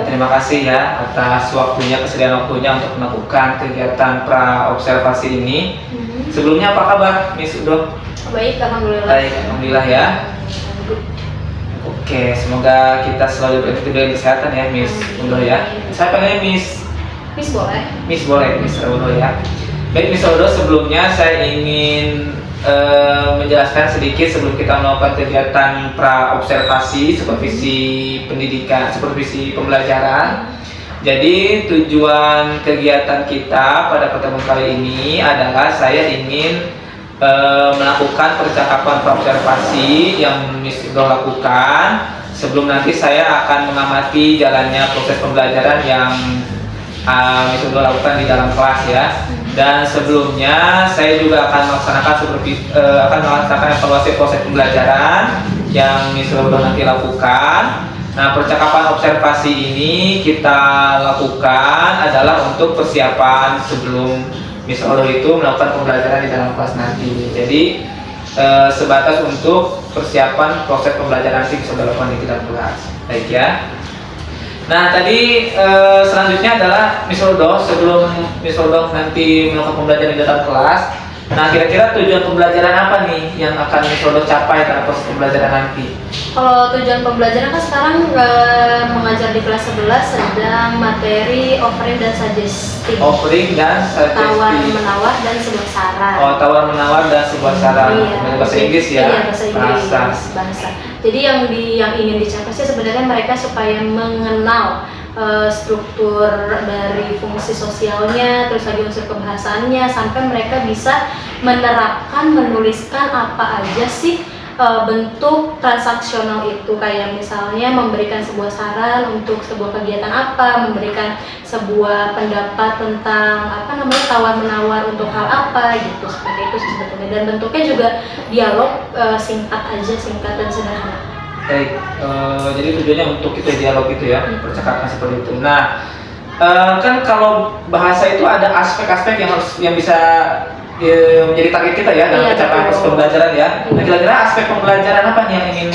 terima kasih ya atas waktunya, kesediaan waktunya untuk melakukan kegiatan pra-observasi ini. Sebelumnya apa kabar, Miss Udo? Baik, alhamdulillah. Baik, alhamdulillah ya. Oke, semoga kita selalu diberi kesehatan ya, Miss Udo ya. Saya panggilnya Miss. Miss boleh? Miss boleh, Miss Udo ya. Baik, Miss Udo, sebelumnya saya ingin menjelaskan sedikit sebelum kita melakukan kegiatan pra-observasi, supervisi pendidikan, supervisi pembelajaran. Jadi tujuan kegiatan kita pada pertemuan kali ini adalah saya ingin melakukan percakapan pra-observasi yang Miss Udo lakukan sebelum nanti saya akan mengamati jalannya proses pembelajaran yang Miss Udo lakukan di dalam kelas ya. Dan sebelumnya saya juga akan melaksanakan evaluasi proses pembelajaran yang Miss Udo nanti lakukan. Nah, percakapan observasi ini kita lakukan adalah untuk persiapan sebelum Miss Udo itu melakukan pembelajaran di dalam kelas nanti. Jadi sebatas untuk persiapan proses pembelajaran nanti bisa dilakukan di dalam kelas. Baik ya. Nah, tadi selanjutnya adalah Miss Udo, sebelum Miss Udo nanti melakukan pembelajaran di dalam kelas. Nah, kira-kira tujuan pembelajaran apa nih yang akan Miss Udo capai dalam proses pembelajaran nanti? Kalau tujuan pembelajaran kan sekarang mengajar di kelas 11 sedang materi offering dan suggesting. Offering dan suggesting. Tawar menawar dan sebuah saran. Oh, tawar menawar dan sebuah saran. Iya. Bahasa Inggris ya? Iya, bahasa Inggris. Bahasa. Jadi yang ingin dicapai sih sebenarnya mereka supaya mengenal struktur dari fungsi sosialnya, terus lagi unsur kebahasaannya, sampai mereka bisa menerapkan, menuliskan apa aja sih bentuk transaksional itu, kayak misalnya memberikan sebuah saran untuk sebuah kegiatan apa, memberikan sebuah pendapat tentang tawar menawar untuk hal apa gitu, seperti itu sebetulnya. Dan bentuknya juga dialog singkat dan sederhana. Baik, jadi tujuannya untuk itu dialog itu ya, percakapan seperti itu. Nah, kan kalau bahasa itu ada aspek-aspek yang bisa menjadi target kita ya dalam pencapaian proses pembelajaran ya. Nah, kira-kira aspek pembelajaran apa nih yang ingin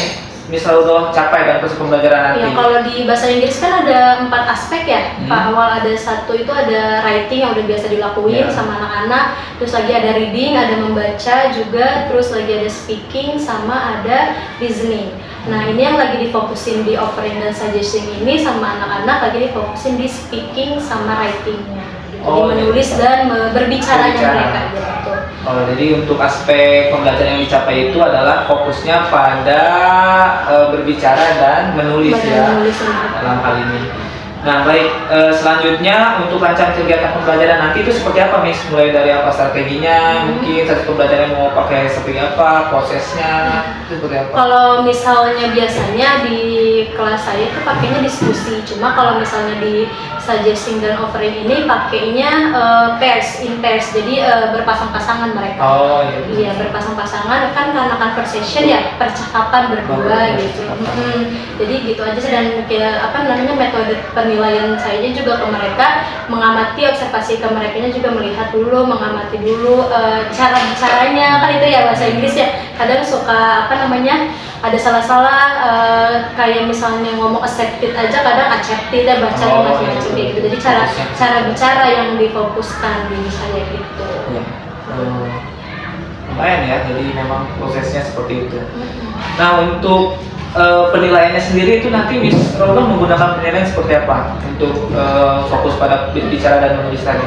Miss Udo capai dalam proses pembelajaran nanti? Ya, kalau di bahasa Inggris kan ada 4 aspek ya. Awal ada satu itu ada writing yang udah biasa dilakuin sama anak-anak, terus lagi ada reading, ada membaca juga, terus lagi ada speaking, sama ada listening. Nah, ini yang lagi difokusin di offering dan suggesting ini sama anak-anak lagi difokusin di speaking sama writingnya. Jadi menulis dan berbicaranya mereka gitu. Oh, jadi untuk aspek pembelajaran yang dicapai itu adalah fokusnya pada berbicara dan menulis dalam hal ini. Nah, baik, selanjutnya untuk rancangan kegiatan pembelajaran nanti itu seperti apa, Miss? Mulai dari apa strateginya, mungkin satu pembelajaran mau pakai seperti apa, prosesnya, itu seperti apa? Kalau misalnya biasanya di kelas saya itu pakainya diskusi, cuma kalau misalnya di suggesting dan offering ini pakainya pairs, jadi berpasang-pasangan mereka. Oh iya. Iya, berpasang-pasangan kan karena conversation ya, percakapan berdua gitu. Jadi gitu aja sih. Dan metode penilaian saya juga ke mereka, mengamati, observasi ke mereka juga, melihat dulu, mengamati dulu cara bicaranya, kan itu ya bahasa Inggris ya, kadang suka ada salah-salah, kayak misalnya ngomong accepted aja kadang accepted ya, baca macam-macam gitu. Jadi cara bicara yang difokuskan di saya gitu. Ya. Lumayan ya, jadi memang prosesnya seperti itu. Nah, untuk penilaiannya sendiri itu nanti Miss Udo menggunakan penilaian seperti apa untuk fokus pada bicara dan menulis tadi?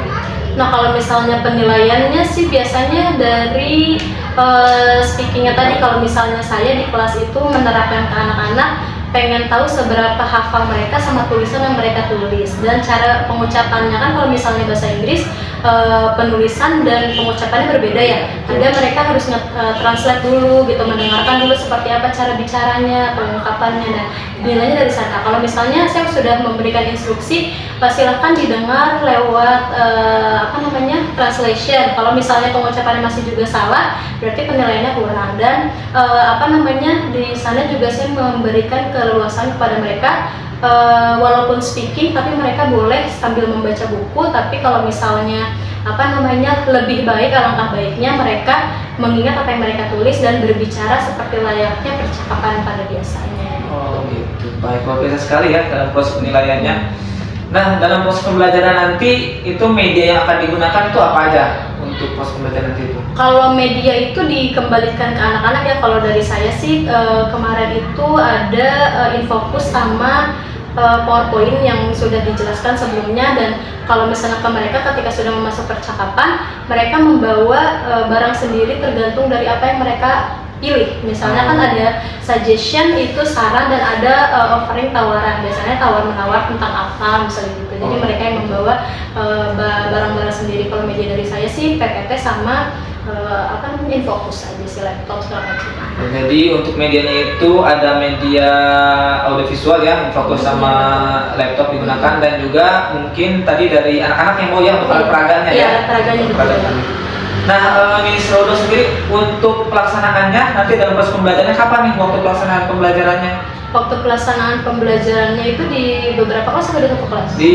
Nah, kalau misalnya penilaiannya sih biasanya dari speakingnya tadi. Kalau misalnya saya di kelas itu menerapkan ke anak-anak, pengen tahu seberapa hafal mereka sama tulisan yang mereka tulis, dan cara pengucapannya kan kalau misalnya bahasa Inggris penulisan dan pengucapannya berbeda ya. Ada mereka harus translate dulu gitu, mendengarkan dulu seperti apa cara bicaranya, pengungkapannya, dan nilainya dari sana. Kalau misalnya saya sudah memberikan instruksi, silahkan didengar lewat translation. Kalau misalnya pengucapannya masih juga salah, berarti penilaiannya kurang. Dan di sana juga saya memberikan keleluasan kepada mereka, walaupun speaking tapi mereka boleh sambil membaca buku. Tapi kalau misalnya lebih baik, alangkah baiknya mereka mengingat apa yang mereka tulis dan berbicara seperti layaknya percakapan pada biasanya. Oh, gitu. Baik, luar biasa sekali ya dalam proses penilaiannya. Nah, dalam proses pembelajaran nanti itu media yang akan digunakan itu apa aja untuk proses pembelajaran nanti itu? Kalau media itu dikembalikan ke anak-anak ya. Kalau dari saya sih kemarin itu ada infokus sama PowerPoint yang sudah dijelaskan sebelumnya, dan kalau misalnya ke mereka ketika sudah masuk percakapan, mereka membawa barang sendiri tergantung dari apa yang mereka pilih. Misalnya kan ada suggestion, itu saran, dan ada offering, tawaran. Biasanya tawar-menawar tentang apa misalnya gitu. Jadi mereka yang membawa barang-barang sendiri. Kalau media dari saya sih PPT sama infokus aja sih, laptop segala macam. Jadi untuk medianya itu ada media audiovisual ya, fokus sama laptop digunakan, dan juga mungkin tadi dari anak-anak yang mau ya untuk alat peraganya ya. Peraganya betul. Nah, Miss Rodo sendiri untuk pelaksanaannya nanti dalam proses pembelajarannya kapan nih waktu pelaksanaan pembelajarannya? Waktu pelaksanaan pembelajarannya itu di beberapa kelas atau di satu kelas? Di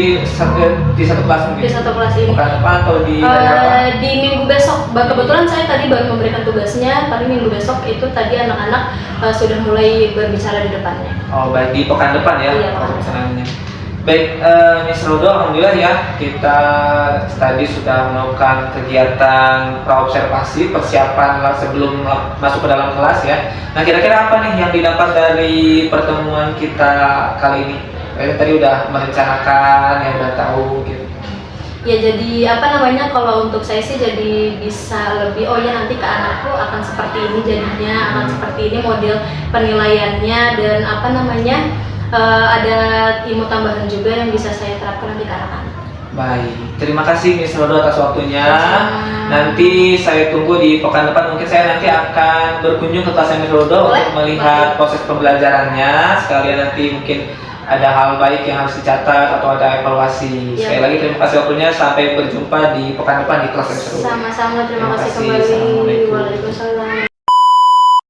satu kelas mungkin. Di satu kelas ini. Bukan apa atau di hari apa? Di minggu besok. Kebetulan saya tadi baru memberikan tugasnya. Paling minggu besok itu tadi anak-anak sudah mulai berbicara di depannya. Oh, baik, di pekan depan ya. Iya, waktu pelaksanaannya. Baik, Miss Rodo, alhamdulillah ya kita tadi sudah melakukan kegiatan praobservasi persiapan sebelum masuk ke dalam kelas ya. Nah, kira-kira apa nih yang didapat dari pertemuan kita kali ini? Tadi udah merencanakan, ya udah tahu gitu. Ya, jadi kalau untuk saya sih jadi bisa lebih, oh ya nanti ke anakku akan seperti ini jadinya, akan seperti ini model penilaiannya, dan ada ilmu tambahan juga yang bisa saya terapkan nanti ke anak-anak. Baik, terima kasih Miss Rodo atas waktunya. Nanti saya tunggu di pekan depan, mungkin saya nanti akan berkunjung ke kelas Miss Rodo untuk melihat proses pembelajarannya. Sekalian nanti mungkin ada hal baik yang harus dicatat atau ada evaluasi. Sekali lagi terima kasih waktunya, sampai berjumpa di pekan depan di kelas Miss Rodo. Sama-sama, terima kasih kembali. Assalamualaikum.